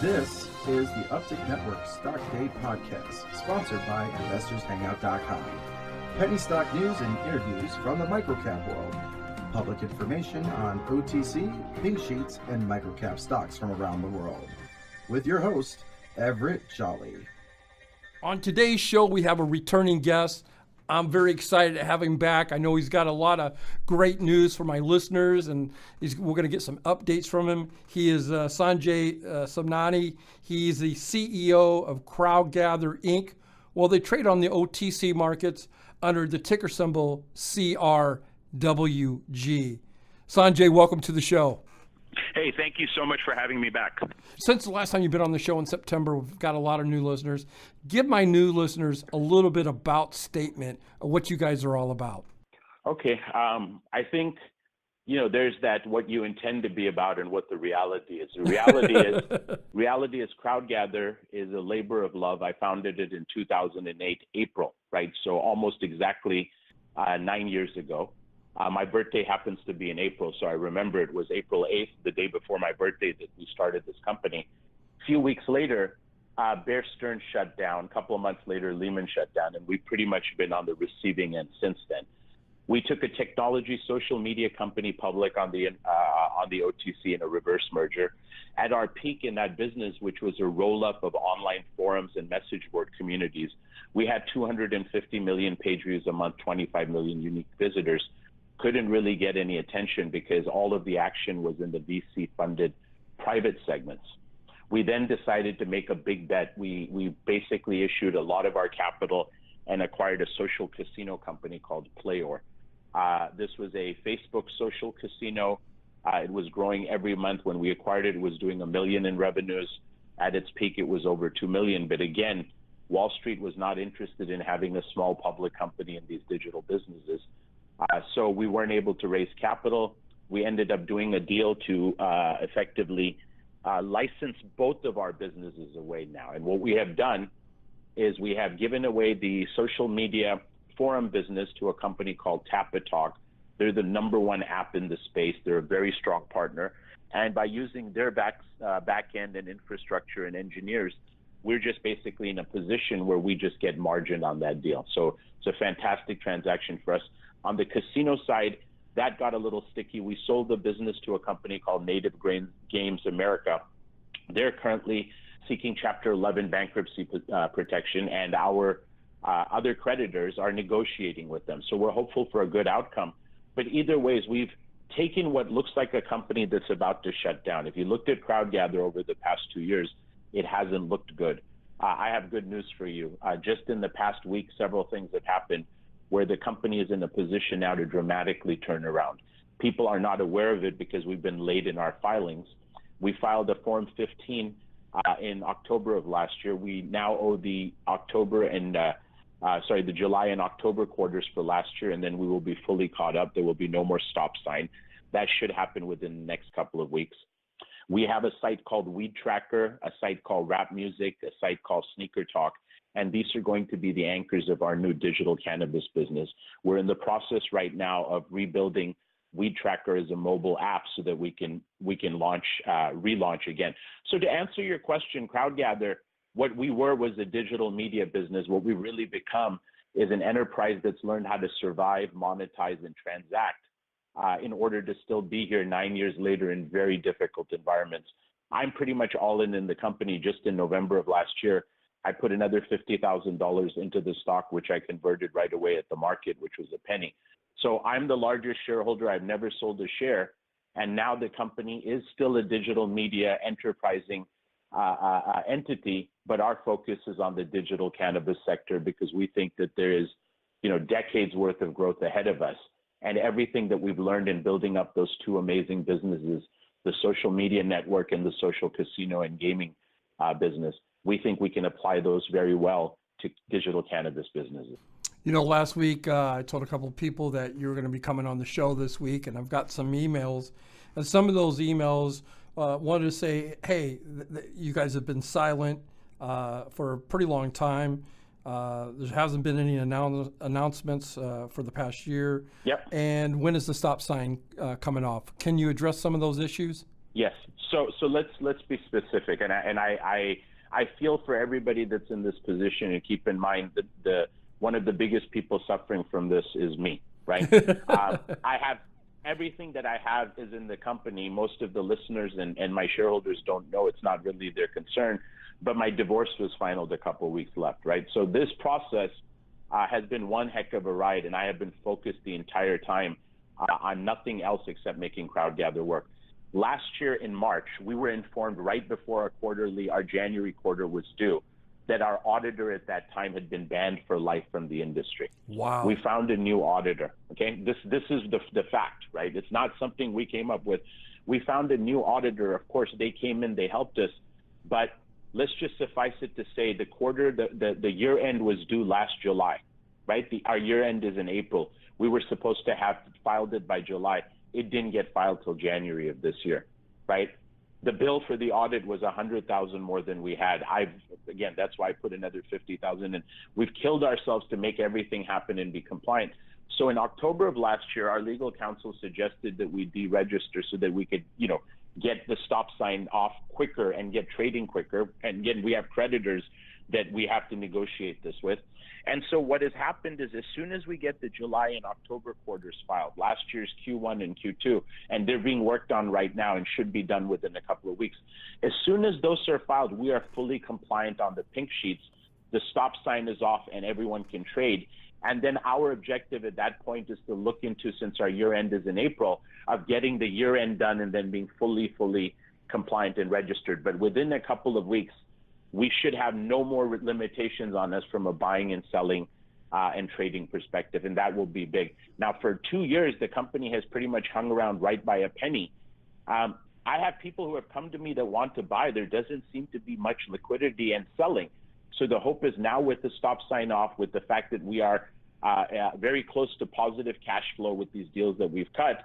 This is the Uptick Network Stock Day Podcast, sponsored by InvestorsHangout.com. Penny stock news and interviews from the microcap world. Public information on OTC, pink sheets, and microcap stocks from around the world. With your host, Everett Jolly. On today's show, we have a returning guest. I'm very excited to have him back. I know he's got a lot of great news for my listeners, and we're going to get some updates from him. He is Sanjay Sabnani. He's the CEO of CrowdGather, Inc. Well, they trade on the OTC markets under the ticker symbol CRWG. Sanjay, welcome to the show. Hey, thank you so much for having me back. Since the last time you've been on the show in September, we've got a lot of new listeners. Give my new listeners a little bit about statement of what you guys are all about. Okay. I think, there's that what you intend to be about and what the reality is. The reality is CrowdGather is a labor of love. I founded it in 2008, April, right? So almost exactly 9 years ago. My birthday happens to be in April, so I remember it was April 8th, the day before my birthday, that we started this company. A few weeks later, Bear Stearns shut down. A couple of months later, Lehman shut down, and we've pretty much been on the receiving end since then. We took a technology social media company public on the OTC in a reverse merger. At our peak in that business, which was a roll-up of online forums and message board communities, we had 250 million page views a month, 25 million unique visitors. Couldn't really get any attention because all of the action was in the VC-funded private segments. We then decided to make a big bet. We basically issued a lot of our capital and acquired a social casino company called Playor. This was a Facebook social casino. It was growing every month. When we acquired it, it was doing $1 million in revenues. At its peak, it was over $2 million. But again, Wall Street was not interested in having a small public company in these digital businesses. So we weren't able to raise capital. We ended up doing a deal to effectively license both of our businesses away now. And what we have done is we have given away the social media forum business to a company called Tap-A-Talk. They're the number one app in the space. They're a very strong partner. And by using their back end and infrastructure and engineers, we're just basically in a position where we just get margin on that deal. So it's a fantastic transaction for us. On the casino side, that got a little sticky. We sold the business to a company called Native Games America. They're currently seeking Chapter 11 bankruptcy protection, and our other creditors are negotiating with them. So we're hopeful for a good outcome. But either ways, we've taken what looks like a company that's about to shut down. If you looked at CrowdGather over the past 2 years, it hasn't looked good. I have good news for you. Just in the past week, several things have happened where the company is in a position now to dramatically turn around. People are not aware of it because we've been late in our filings. We filed a Form 15 in October of last year. We now owe the July and October quarters for last year, and then we will be fully caught up. There will be no more stop sign. That should happen within the next couple of weeks. We have a site called Weed Tracker, a site called Rap Music, a site called Sneaker Talk, and these are going to be the anchors of our new digital cannabis business. We're in the process right now of rebuilding Weed Tracker as a mobile app so that we can relaunch again. So to answer your question, CrowdGather, what we were was a digital media business. What we've really become is an enterprise that's learned how to survive, monetize, and transact in order to still be here 9 years later in very difficult environments. I'm pretty much all in the company. Just in November of last year, I put another $50,000 into the stock, which I converted right away at the market, which was a penny. So I'm the largest shareholder. I've never sold a share. And now the company is still a digital media enterprising entity, but our focus is on the digital cannabis sector because we think that there is, decades worth of growth ahead of us. And everything that we've learned in building up those two amazing businesses, the social media network and the social casino and gaming business, we think we can apply those very well to digital cannabis businesses. Last week I told a couple of people that you were going to be coming on the show this week, and I've got some emails. And some of those emails wanted to say, hey, you guys have been silent for a pretty long time. There hasn't been any announcements for the past year. Yep. And when is the stop sign coming off? Can you address some of those issues? Yes. So let's be specific, and I feel for everybody that's in this position, and keep in mind that one of the biggest people suffering from this is me, right? I have everything that I have is in the company. Most of the listeners and my shareholders don't know. It's not really their concern, but my divorce was finalized a couple of weeks left, right? So this process has been one heck of a ride, and I have been focused the entire time on nothing else except making CrowdGather work. Last year in March, we were informed right before our January quarter was due that our auditor at that time had been banned for life from the industry. Wow. We found a new auditor, okay? This is the fact, right? It's not something we came up with. We found a new auditor. Of course, they came in, they helped us, but let's just suffice it to say the year end was due last July, right? Our year end is in April. We were supposed to have filed it by July. It didn't get filed till January of this year, right? The bill for the audit was $100,000 more than we had. Again, that's why I put another $50,000 in. We've killed ourselves to make everything happen and be compliant. So in October of last year, our legal counsel suggested that we deregister so that we could, get the stop sign off quicker and get trading quicker. And again, we have creditors that we have to negotiate this with. And so what has happened is as soon as we get the July and October quarters filed, last year's Q1 and Q2, and they're being worked on right now and should be done within a couple of weeks. As soon as those are filed, we are fully compliant on the pink sheets. The stop sign is off and everyone can trade. And then our objective at that point is to look into, since our year end is in April, of getting the year end done and then being fully compliant and registered. But within a couple of weeks, we should have no more limitations on us from a buying and selling and trading perspective, and that will be big. Now, for 2 years, the company has pretty much hung around right by a penny. I have people who have come to me that want to buy. There doesn't seem to be much liquidity and selling. So the hope is now with the stop sign off, with the fact that we are very close to positive cash flow with these deals that we've cut,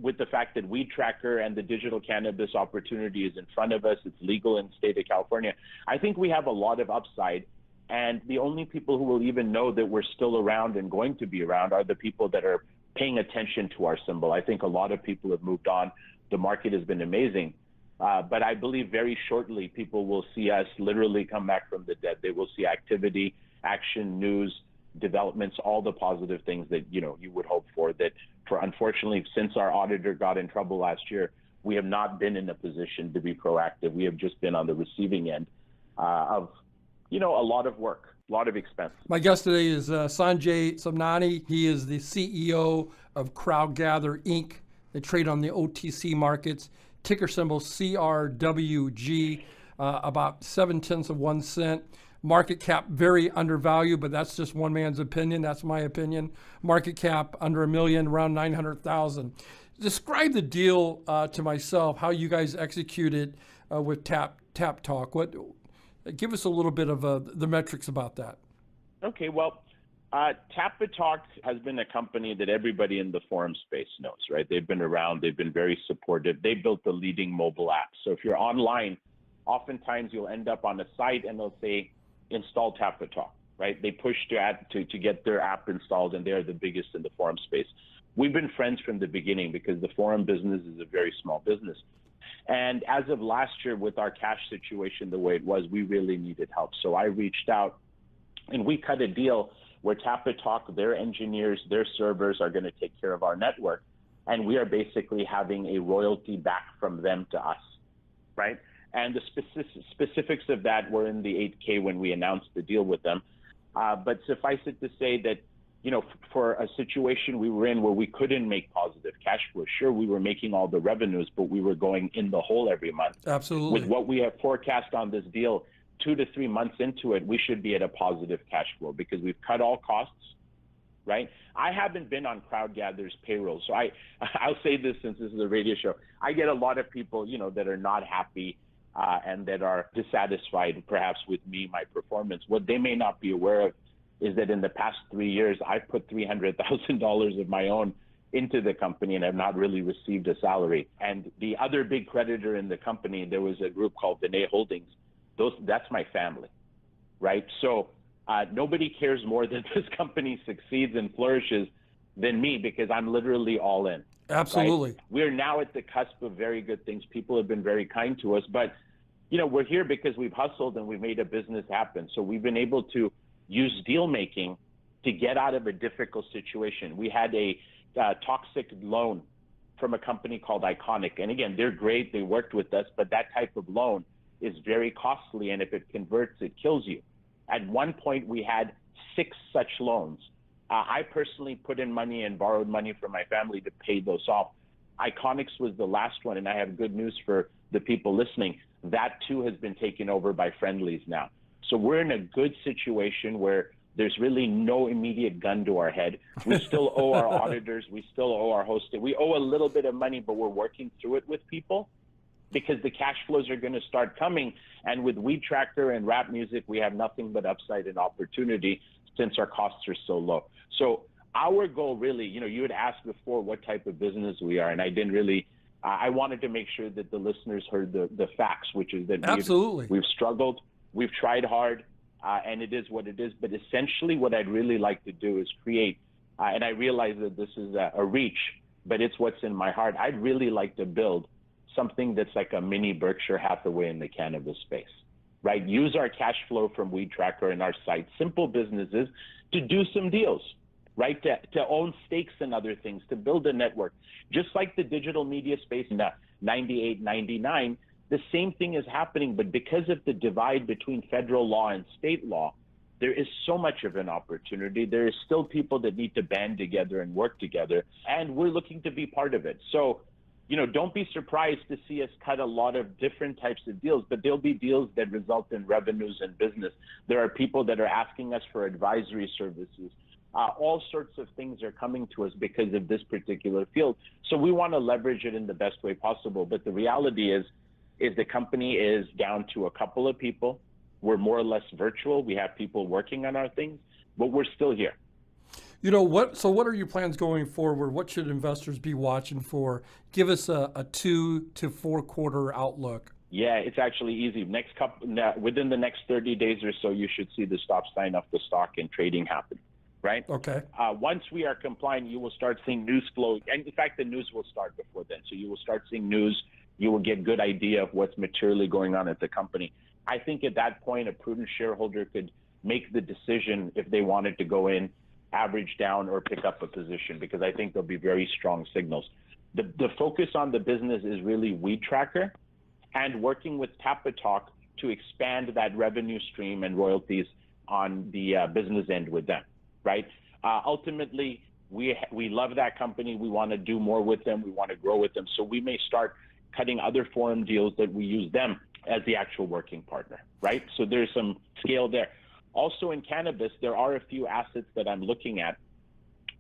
with the fact that Weed Tracker and the digital cannabis opportunity is in front of us, it's legal in the state of California, I think we have a lot of upside. And the only people who will even know that we're still around and going to be around are the people that are paying attention to our symbol. I think a lot of people have moved on. The market has been amazing. But I believe very shortly people will see us literally come back from the dead. They will see activity, action, news, developments, all the positive things that you would hope for. That unfortunately, since our auditor got in trouble last year, we have not been in a position to be proactive. We have just been on the receiving end of a lot of work, a lot of expense. My guest today is Sanjay Sabnani. He is the CEO of CrowdGather Inc. They trade on the OTC markets, ticker symbol CRWG, about 0.7 cents. Market cap very undervalued, but that's just one man's opinion. That's my opinion. Market cap under $1 million, around 900,000. Describe the deal to myself, how you guys executed with Tap Talk. Give us a little bit of the metrics about that. Okay, well, Tap Talk has been a company that everybody in the forum space knows, right? They've been around. They've been very supportive. They built the leading mobile app. So if you're online, oftentimes you'll end up on a site and they'll say, install Tap Talk, right? They push to get their app installed, and they're the biggest in the forum space. We've been friends from the beginning because the forum business is a very small business. And as of last year, with our cash situation the way it was, we really needed help. So I reached out and we cut a deal where Tap Talk, their engineers, their servers are going to take care of our network. And we are basically having a royalty back from them to us, right? And the specifics of that were in the 8K when we announced the deal with them. But suffice it to say that, for a situation we were in where we couldn't make positive cash flow, sure, we were making all the revenues, but we were going in the hole every month. Absolutely. With what we have forecast on this deal, 2 to 3 months into it, we should be at a positive cash flow because we've cut all costs, right? I haven't been on CrowdGather's payroll. So I'll say this since this is a radio show. I get a lot of people, that are not happy and that are dissatisfied perhaps with me, my performance. What they may not be aware of is that in the past 3 years, I've put $300,000 of my own into the company and have not really received a salary. And the other big creditor in the company, there was a group called Vinay Holdings. That's my family, right? So nobody cares more that this company succeeds and flourishes than me because I'm literally all in. Absolutely. Right? We're now at the cusp of very good things. People have been very kind to us, but we're here because we've hustled and we've made a business happen. So we've been able to use deal making to get out of a difficult situation. We had a toxic loan from a company called Iconic. And again, they're great. They worked with us, but that type of loan is very costly. And if it converts, it kills you. At one point, we had 6 such loans. I personally put in money and borrowed money from my family to pay those off. Iconics was the last one, and I have good news for the people listening. That too has been taken over by Friendlies now. So we're in a good situation where there's really no immediate gun to our head. We still owe our auditors. We still owe our hosting. We owe a little bit of money, but we're working through it with people because the cash flows are going to start coming. And with Weed Tracker and rap music, we have nothing but upside and opportunity since our costs are so low. So our goal really, you had asked before what type of business we are, and I didn't really, I wanted to make sure that the listeners heard the facts, which is that we've struggled, we've tried hard, and it is what it is. But essentially what I'd really like to do is create, and I realize that this is a reach, but it's what's in my heart. I'd really like to build something that's like a mini Berkshire Hathaway in the cannabis space, right? Use our cash flow from Weed Tracker and our site, simple businesses, to do some deals, right? To own stakes and other things, to build a network. Just like the digital media space in 98, 99, the same thing is happening, but because of the divide between federal law and state law, there is so much of an opportunity. There is still people that need to band together and work together, and we're looking to be part of it. So, don't be surprised to see us cut a lot of different types of deals, but there'll be deals that result in revenues and business. There are people that are asking us for advisory services. All sorts of things are coming to us because of this particular field. So we want to leverage it in the best way possible. But the reality is the company is down to a couple of people. We're more or less virtual. We have people working on our things, but we're still here. So what are your plans going forward? What should investors be watching for? Give us a 2 to 4 quarter outlook. Yeah, it's actually easy. Within the next 30 days or so, you should see the stop sign off the stock and trading happen, right? Okay. Once we are compliant, you will start seeing news flow. And in fact, the news will start before then. So you will start seeing news. You will get good idea of what's materially going on at the company. I think at that point, a prudent shareholder could make the decision if they wanted to go in, average down, or pick up a position, because I think there'll be very strong signals. The focus on the business is really Weed Tracker and working with Tapatalk to expand that revenue stream and royalties on the business end with them, right? Ultimately, we love that company. We want to do more with them. We want to grow with them. So we may start cutting other forum deals that we use them as the actual working partner, right? So there's some scale there. Also in cannabis, there are a few assets that I'm looking at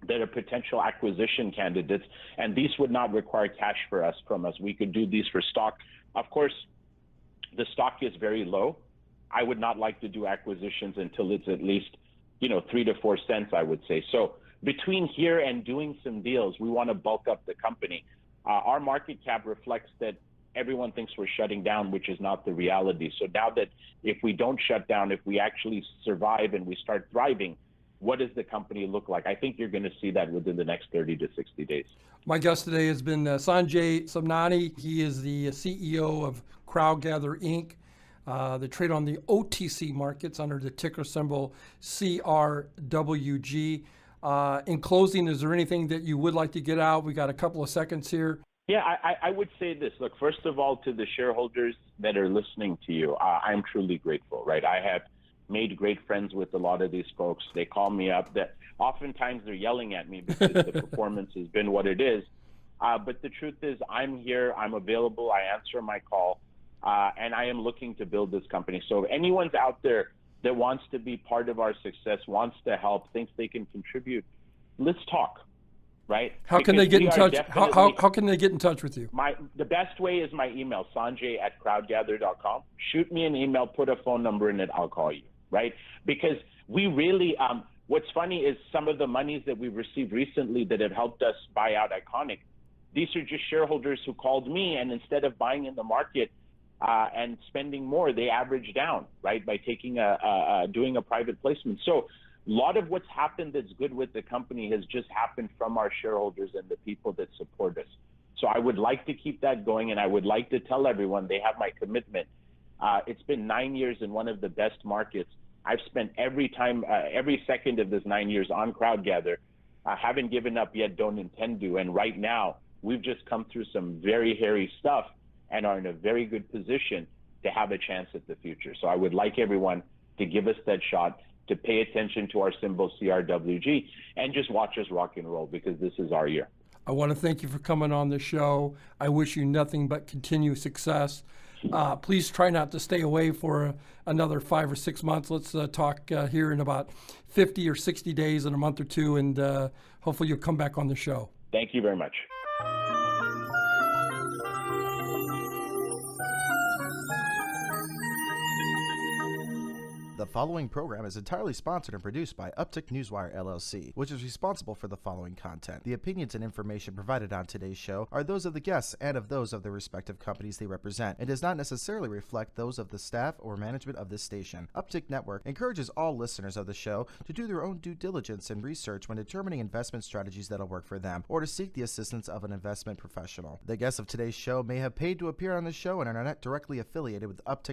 that are potential acquisition candidates, and these would not require cash from us. We could do these for stock. Of course, the stock is very low. I would not like to do acquisitions until it's at least, 3 to 4 cents, I would say. So between here and doing some deals, we want to bulk up the company. Our market cap reflects that everyone thinks we're shutting down, which is not the reality. So now that if we don't shut down, if we actually survive and we start thriving, what does the company look like? I think you're going to see that within the next 30 to 60 days. My guest today has been Sanjay Sabnani. He is the CEO of CrowdGather Inc. They trade on the OTC markets under the ticker symbol CRWG. In closing, is there anything that you would like to get out? We got a couple of seconds here. Yeah, I would say this. Look, first of all, to the shareholders that are listening to you, I'm truly grateful, right? I have made great friends with a lot of these folks. They call me up. That oftentimes they're yelling at me because the performance has been what it is. But the truth is, I'm here. I'm available. I answer my call, and I am looking to build this company. So if anyone's out there that wants to be part of our success, wants to help, thinks they can contribute, let's talk. Right? How can they get in touch? How can they get in touch with you? The best way is my email, sanjay@crowdgather.com. Shoot me an email, put a phone number in it, I'll call you, right? Because we really, what's funny is some of the monies that we've received recently that have helped us buy out Iconic, these are just shareholders who called me, and instead of buying in the market and spending more, they average down, right, by taking doing a private placement. So lot of what's happened that's good with the company has just happened from our shareholders and the people that support us. So I would like to keep that going, and I would like to tell everyone they have my commitment. It's been 9 years in one of the best markets. I've spent every second of this 9 years on CrowdGather. I haven't given up yet, don't intend to. And right now, we've just come through some very hairy stuff and are in a very good position to have a chance at the future. So I would like everyone to give us that shot, to pay attention to our symbol CRWG, and just watch us rock and roll, because this is our year. I want to thank you for coming on the show. I wish you nothing but continued success. Please try not to stay away for another 5 or 6 months. Let's talk here in about 50 or 60 days, in a month or two, and hopefully you'll come back on the show. Thank you very much. The following program is entirely sponsored and produced by Uptick Newswire LLC, which is responsible for the following content. The opinions and information provided on today's show are those of the guests and of those of the respective companies they represent, and does not necessarily reflect those of the staff or management of this station. Uptick Network encourages all listeners of the show to do their own due diligence and research when determining investment strategies that'll work for them, or to seek the assistance of an investment professional. The guests of today's show may have paid to appear on the show and are not directly affiliated with Uptick